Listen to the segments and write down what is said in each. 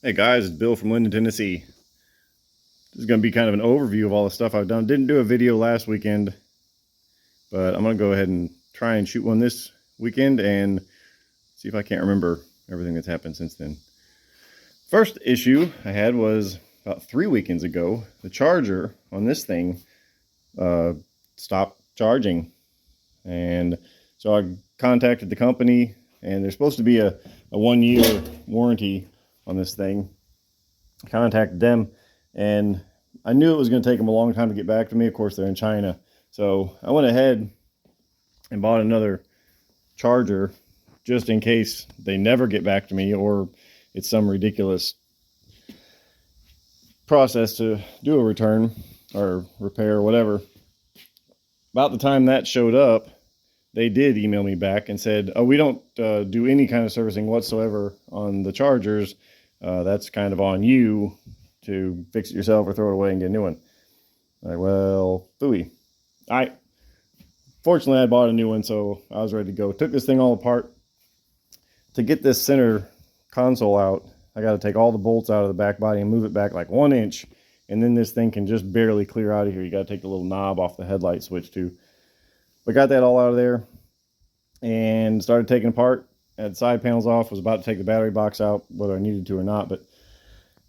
Hey guys, it's Bill from Linden, Tennessee. This is going to be kind of an overview of all the stuff I've done. Didn't do a video last weekend, but I'm going to go ahead and try and shoot one this weekend and see if I can't remember everything that's happened since then. First issue I had was about 3 weekends ago. The charger on this thing stopped charging. And so I contacted the company, and there's supposed to be a 1-year warranty on this thing. I contacted them, and I knew it was going to take them a long time to get back to me. Of course, they're in China. So I went ahead and bought another charger just in case they never get back to me or it's some ridiculous process to do a return or repair or whatever. About the time that showed up, they did email me back and said, oh, we don't do any kind of servicing whatsoever on the chargers. That's kind of on you to fix it yourself or throw it away and get a new one. Like, well, phooey. Fortunately, I bought a new one, so I was ready to go. Took this thing all apart. To get this center console out, I got to take all the bolts out of the back body and move it back like 1 inch. And then this thing can just barely clear out of here. You got to take the little knob off the headlight switch too. But got that all out of there and started taking apart. Had the side panels off, was about to take the battery box out, whether I needed to or not. And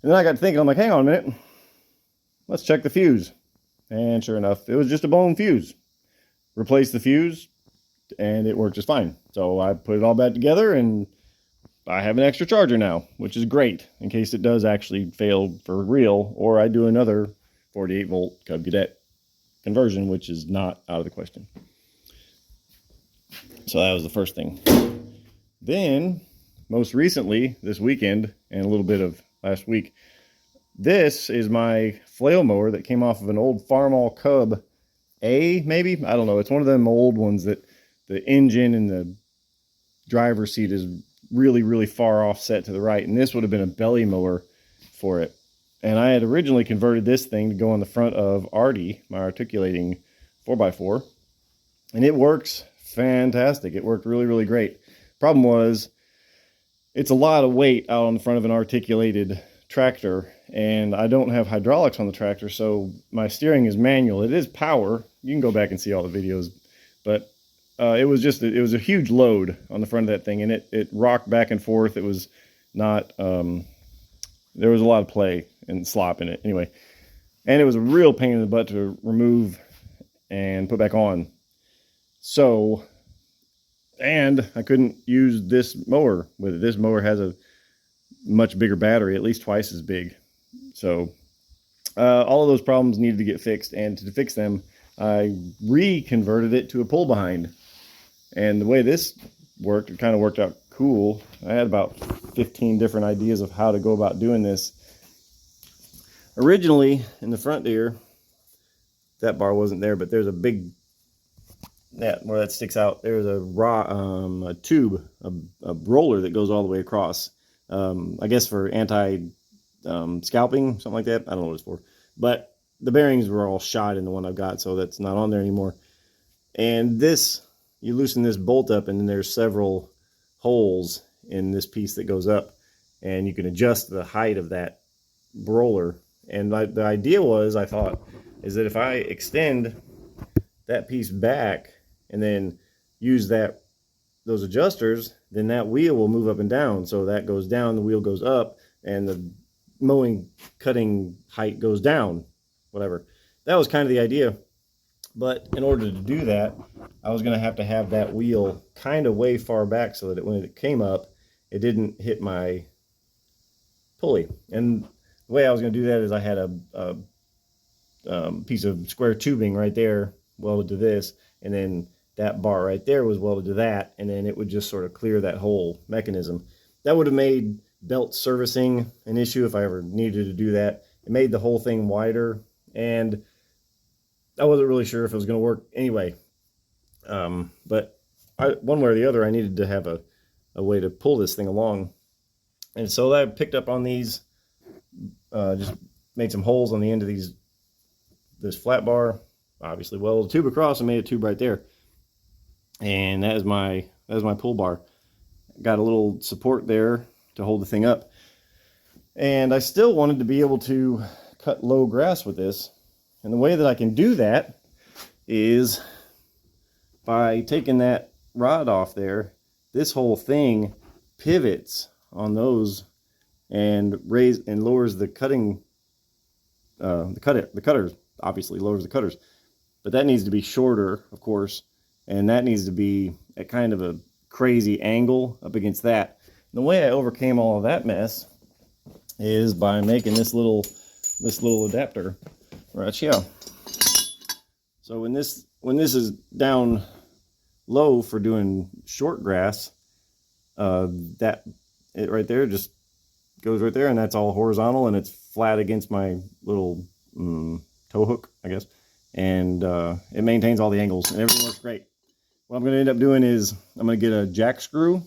then I got to thinking, I'm like, hang on a minute. Let's check the fuse. And sure enough, it was just a blown fuse. Replaced the fuse, and it worked just fine. So I put it all back together, and I have an extra charger now, which is great in case it does actually fail for real, or I do another 48 volt Cub Cadet conversion, which is not out of the question. So that was the first thing. Then, most recently, this weekend, and a little bit of last week, this is my flail mower that came off of an old Farmall Cub A, maybe? I don't know. It's one of them old ones that the engine and the driver's seat is really, really far offset to the right. And this would have been a belly mower for it. And I had originally converted this thing to go on the front of Artie, my articulating 4x4. And it works fantastic. It worked really, really great. Problem was, it's a lot of weight out on the front of an articulated tractor, and I don't have hydraulics on the tractor, so my steering is manual. It is power. You can go back and see all the videos, but it was a huge load on the front of that thing, and it rocked back and forth. It was not, there was a lot of play and slop in it anyway, and it was a real pain in the butt to remove and put back on. So, and I couldn't use this mower with it. This mower has a much bigger battery, at least twice as big. So all of those problems needed to get fixed, and to fix them, I reconverted it to a pull behind. And the way this worked, it kind of worked out cool. I had about 15 different ideas of how to go about doing this. Originally, in the front here, that bar wasn't there, but there's a big, where that sticks out, there's a tube, a roller that goes all the way across. I guess for anti scalping, something like that. I don't know what it's for. But the bearings were all shot in the one I've got, so that's not on there anymore. And this, you loosen this bolt up, and then there's several holes in this piece that goes up, and you can adjust the height of that roller. And the idea was, I thought, is that if I extend that piece back and then use those adjusters, then that wheel will move up and down. So that goes down, the wheel goes up, and the mowing cutting height goes down, whatever. That was kind of the idea. But in order to do that, I was going to have that wheel kind of way far back so that when it came up, it didn't hit my pulley. And the way I was going to do that is I had a piece of square tubing right there welded to this, and then that bar right there was welded to that, and then it would just sort of clear that whole mechanism. That would have made belt servicing an issue if I ever needed to do that. It made the whole thing wider, and I wasn't really sure if it was going to work anyway. But one way or the other, I needed to have a way to pull this thing along. And so I picked up on these, just made some holes on the end of this flat bar, obviously welded a tube across and made a tube right there. And that is my pull bar. Got a little support there to hold the thing up. And I still wanted to be able to cut low grass with this. And the way that I can do that is by taking that rod off there. This whole thing pivots on those and lowers the cutting, the cutters, obviously lowers the cutters. But that needs to be shorter, of course, and that needs to be at kind of a crazy angle up against that. And the way I overcame all of that mess is by making this little adapter right here. So when this is down low for doing short grass, it right there just goes right there, and that's all horizontal, and it's flat against my little tow hook, I guess, and it maintains all the angles, and everything works great. What I'm going to end up doing is I'm going to get a jack screw.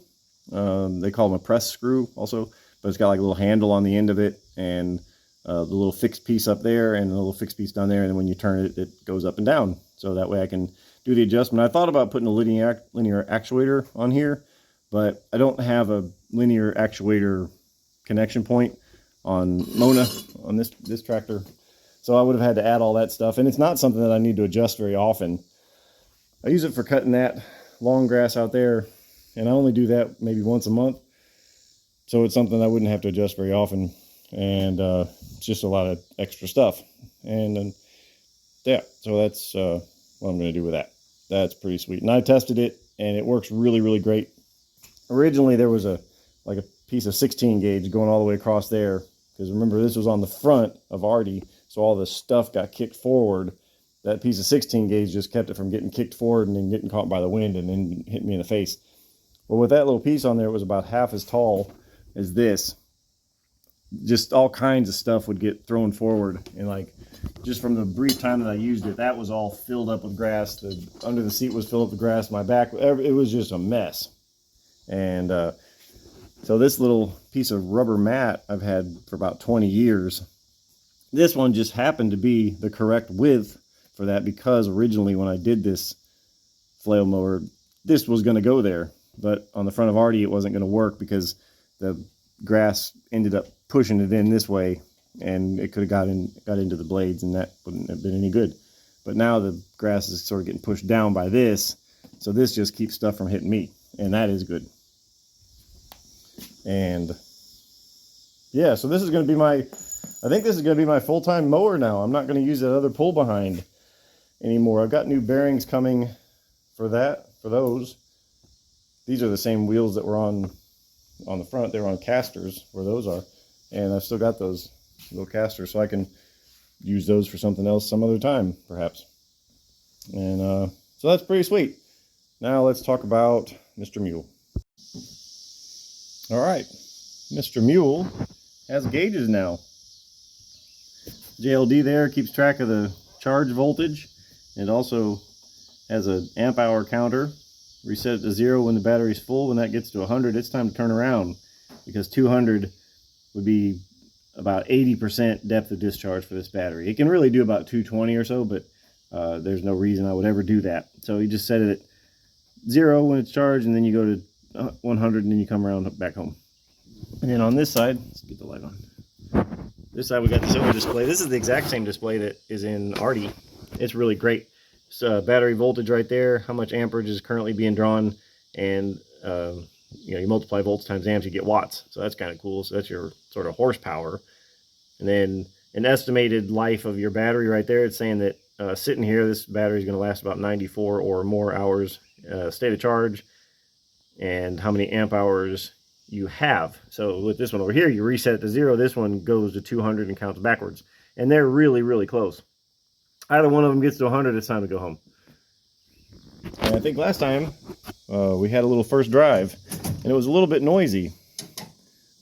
They call them a press screw also, but it's got like a little handle on the end of it, and the little fixed piece up there and a little fixed piece down there, and then when you turn it, it goes up and down. So that way I can do the adjustment. I thought about putting a linear actuator on here, but I don't have a linear actuator connection point on Mona, on this tractor. So I would have had to add all that stuff, and it's not something that I need to adjust very often. I use it for cutting that long grass out there, and I only do that maybe once a month. So it's something I wouldn't have to adjust very often, and it's just a lot of extra stuff. And then, yeah, so that's what I'm going to do with that. That's pretty sweet. And I tested it, and it works really, really great. Originally, there was a piece of 16 gauge going all the way across there, because remember, this was on the front of Artie, so all the stuff got kicked forward. That piece of 16 gauge just kept it from getting kicked forward and then getting caught by the wind and then hit me in the face. Well, with that little piece on there, it was about half as tall as this. Just all kinds of stuff would get thrown forward, and like just from the brief time that I used it, that was all filled up with grass. The under the seat was filled up with grass. My back, it was just a mess. And so this little piece of rubber mat I've had for about 20 years. This one just happened to be the correct width for that, because originally when I did this flail mower, this was going to go there, but on the front of Artie it wasn't going to work because the grass ended up pushing it in this way, and it could have got into the blades, and that wouldn't have been any good. But now the grass is sort of getting pushed down by this, so this just keeps stuff from hitting me, and that is good. And yeah, so this is going to be I think this is going to be my full-time mower now. I'm not going to use that other pull behind anymore. I've got new bearings coming for those. These are the same wheels that were on the front. They were on casters where those are, and I've still got those little casters, so I can use those for something else some other time perhaps. And so that's pretty sweet. Now let's talk about Mr. Mule. All right, Mr. Mule has gauges now. JLD there keeps track of the charge voltage. It also has an amp hour counter. Reset it to 0 when the battery's full. When that gets to 100, it's time to turn around, because 200 would be about 80% depth of discharge for this battery. It can really do about 220 or so, but there's no reason I would ever do that. So you just set it at 0 when it's charged, and then you go to 100, and then you come around back home. And then on this side, let's get the light on. This side we got the silver display. This is the exact same display that is in Artie. It's really great. So battery voltage right there, how much amperage is currently being drawn, and you multiply volts times amps, you get watts. So that's kind of cool. So that's your sort of horsepower. And then an estimated life of your battery right there. It's saying that sitting here, this battery is going to last about 94 or more hours state of charge, and how many amp hours you have. So with this one over here, you reset it to 0. This one goes to 200 and counts backwards. And they're really, really close. Either one of them gets to 100, it's time to go home. And I think last time we had a little first drive, and it was a little bit noisy.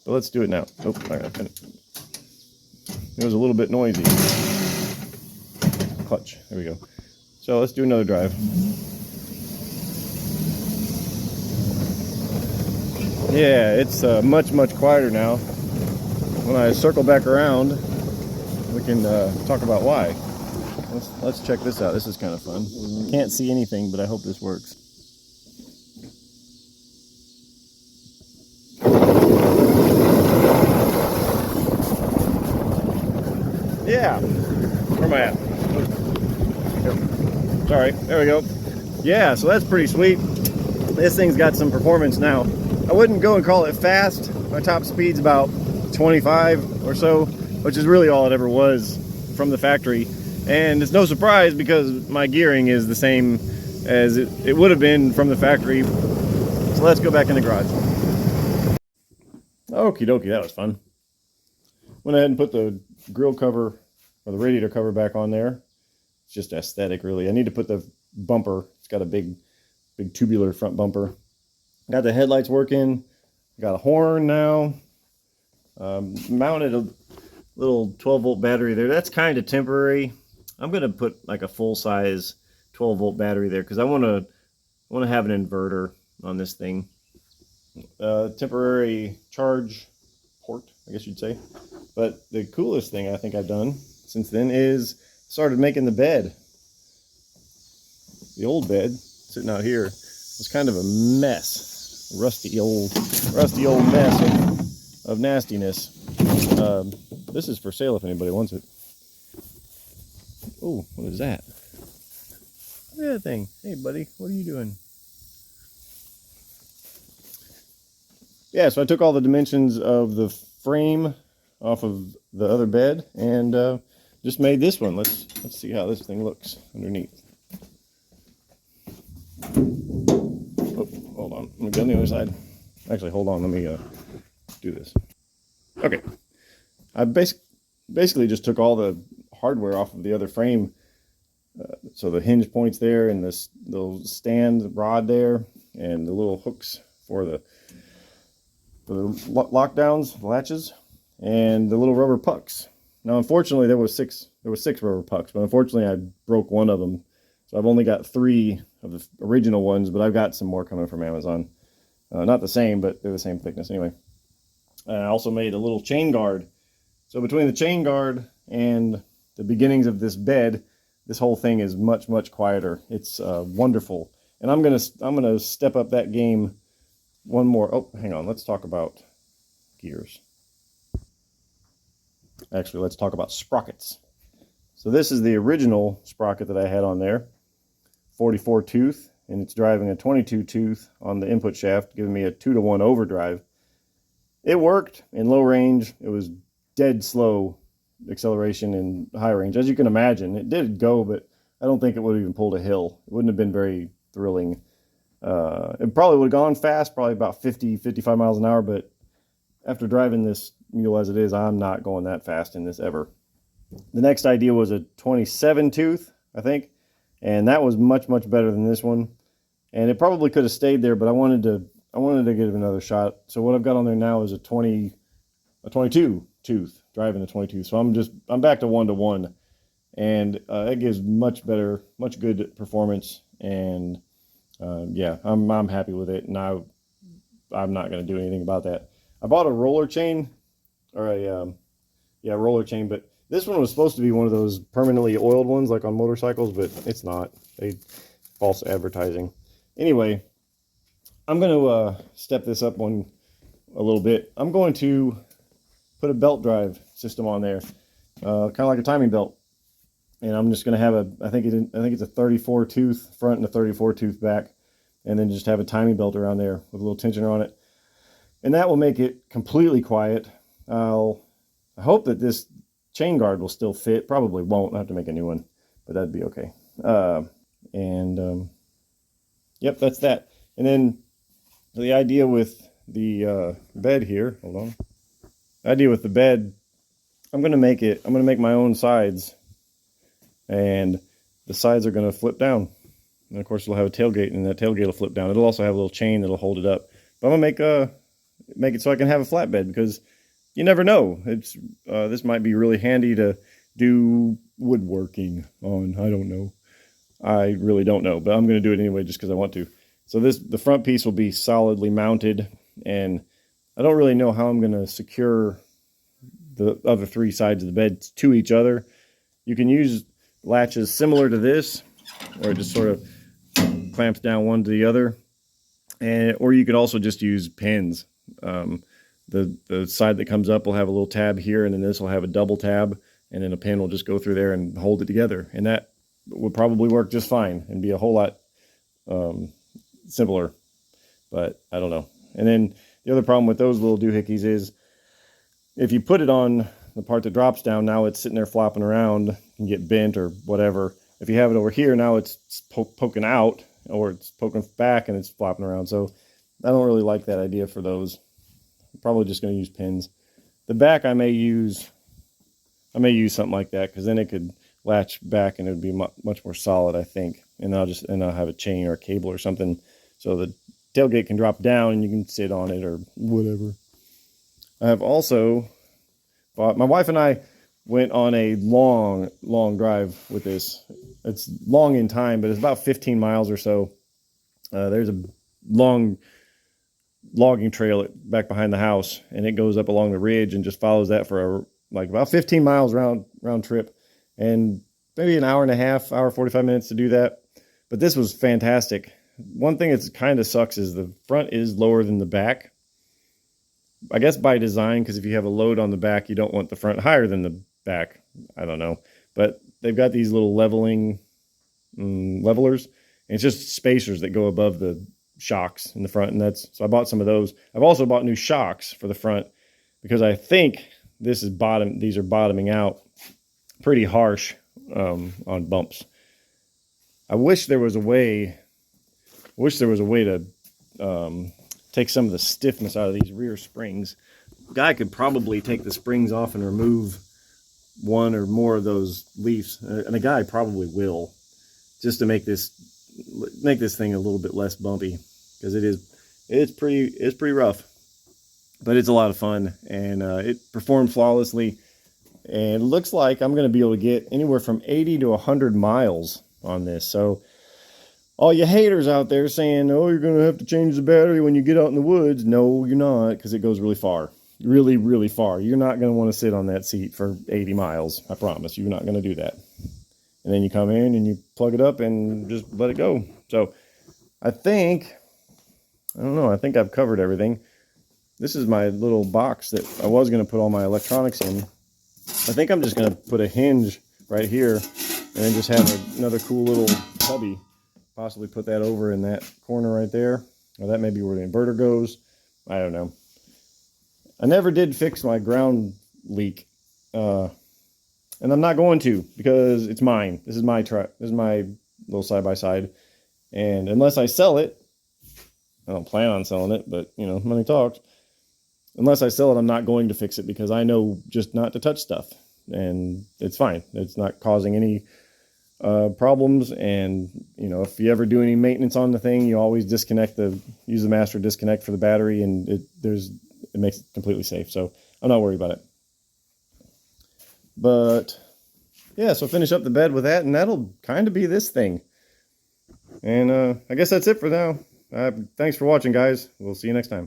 But let's do it now. Oh, all right, it was a little bit noisy. Clutch, there we go. So let's do another drive. Yeah, it's much, much quieter now. When I circle back around, we can talk about why. Let's check this out. This is kind of fun. Can't see anything, but I hope this works. Yeah. Where am I at? Sorry, there we go. Yeah, so that's pretty sweet. This thing's got some performance now. I wouldn't go and call it fast. My top speed's about 25 or so, which is really all it ever was from the factory. And it's no surprise because my gearing is the same as it would have been from the factory. So let's go back in the garage. Okie dokie, that was fun. Went ahead and put the grill cover or the radiator cover back on there. It's just aesthetic, really. I need to put the bumper. It's got a big tubular front bumper. Got the headlights working. Got a horn now. Mounted a little 12-volt battery there. That's kind of temporary. I'm gonna put like a full-size 12-volt battery there because I want to have an inverter on this thing. Temporary charge port, I guess you'd say. But the coolest thing I think I've done since then is started making the bed. The old bed sitting out here was kind of a mess, rusty old mess of nastiness. This is for sale if anybody wants it. Oh, what is that? Look at that thing. Hey, buddy, what are you doing? Yeah, so I took all the dimensions of the frame off of the other bed and just made this one. Let's see how this thing looks underneath. Oh, hold on. Let me go on the other side. Actually, hold on. Let me do this. Okay. I basically just took all the hardware off of the other frame. So the hinge points there and this little stand rod there and the little hooks for the lockdowns, the latches, and the little rubber pucks. Now, unfortunately, there was six rubber pucks, but unfortunately, I broke one of them. So I've only got 3 of the original ones, but I've got some more coming from Amazon. Not the same, but they're the same thickness anyway. I also made a little chain guard. So between the chain guard and the beginnings of this bed, this whole thing is much, much quieter. It's wonderful. And I'm gonna step up that game one more. Oh, hang on. Let's talk about gears. Actually, let's talk about sprockets. So this is the original sprocket that I had on there, 44 tooth, and it's driving a 22 tooth on the input shaft, giving me a 2-to-1 overdrive. It worked in low range. It was dead slow acceleration in high range. As you can imagine, it did go, but I don't think it would have even pulled a hill. It wouldn't have been very thrilling. It probably would have gone fast, probably about 50-55 miles an hour, but after driving this mule as it is, I'm not going that fast in this ever. The next idea was a 27 tooth, I think, and that was much, much better than this one. And it probably could have stayed there, but I wanted to give it another shot. So what I've got on there now is a 22 tooth, driving the 22. So I'm back to 1-to-1, and it gives much better, much good performance. And yeah, I'm happy with it. And I'm not going to do anything about that. I bought a roller chain, or a roller chain, but this one was supposed to be one of those permanently oiled ones like on motorcycles, but it's not. False advertising. Anyway, I'm going to step this up a little bit. I'm going to put a belt drive system on there, kind of like a timing belt. And I'm just going to have I think it's a 34 tooth front and a 34 tooth back, and then just have a timing belt around there with a little tensioner on it. And that will make it completely quiet. I hope that this chain guard will still fit. Probably won't. I'll have to make a new one, but that'd be okay. Yep, that's that. And then the idea with the bed here, hold on. The idea with the bed, I'm going to make my own sides, and the sides are going to flip down. And of course, it'll have a tailgate, and that tailgate will flip down. It'll also have a little chain that'll hold it up. But I'm going to make it so I can have a flatbed, because you never know. This might be really handy to do woodworking on. I don't know. I really don't know, but I'm going to do it anyway just because I want to. So the front piece will be solidly mounted, and I don't really know how I'm going to secure the other 3 sides of the bed to each other. You can use latches similar to this, or it just sort of clamps down one to the other, or you could also just use pins. The side that comes up will have a little tab here, and then this will have a double tab and then a pin will just go through there and hold it together. And that would probably work just fine and be a whole lot simpler, but I don't know. And then the other problem with those little doohickeys is if you put it on the part that drops down, now it's sitting there flopping around, can get bent or whatever. If you have it over here, now it's poking out, or it's poking back and it's flopping around. So I don't really like that idea for those. I'm probably just going to use pins. The back I may use something like that, because then it could latch back and it would be much more solid, I think. And I'll have a chain or a cable or something so the tailgate can drop down and you can sit on it or whatever. I have also bought, my wife and I went on a long drive with this. It's long in time, but it's about 15 miles or so. There's a long logging trail back behind the house, and it goes up along the ridge and just follows that for about 15 miles round trip, and maybe an hour and a half, hour 45 minutes to do that. But this was fantastic. One thing that kind of sucks is the front is lower than the back. I guess by design, because if you have a load on the back, you don't want the front higher than the back. I don't know. But they've got these little levelers. And it's just spacers that go above the shocks in the front. And so I bought some of those. I've also bought new shocks for the front because I think these are bottoming out pretty harsh on bumps. I wish there was a way to take some of the stiffness out of these rear springs. Guy could probably take the springs off and remove one or more of those leaves, and a guy probably will, just to make this thing a little bit less bumpy, because it's pretty rough, but it's a lot of fun, and it performed flawlessly. And it looks like I'm going to be able to get anywhere from 80 to 100 miles on this. So all you haters out there saying, oh, you're going to have to change the battery when you get out in the woods. No, you're not, because it goes really far. Really, really far. You're not going to want to sit on that seat for 80 miles. I promise. You're not going to do that. And then you come in and you plug it up and just let it go. So I think I've covered everything. This is my little box that I was going to put all my electronics in. I think I'm just going to put a hinge right here and then just have another cool little cubby. Possibly put that over in that corner right there. Or that may be where the inverter goes. I don't know. I never did fix my ground leak. And I'm not going to, because it's mine. This is my truck. This is my little side-by-side. And unless I sell it, I don't plan on selling it, but, money talks. Unless I sell it, I'm not going to fix it, because I know just not to touch stuff. And it's fine. It's not causing any problems. And, if you ever do any maintenance on the thing, you always use the master disconnect for the battery, and it makes it completely safe. So I'm not worried about it. But yeah, so finish up the bed with that, and that'll kind of be this thing. And I guess that's it for now. Thanks for watching, guys. We'll see you next time.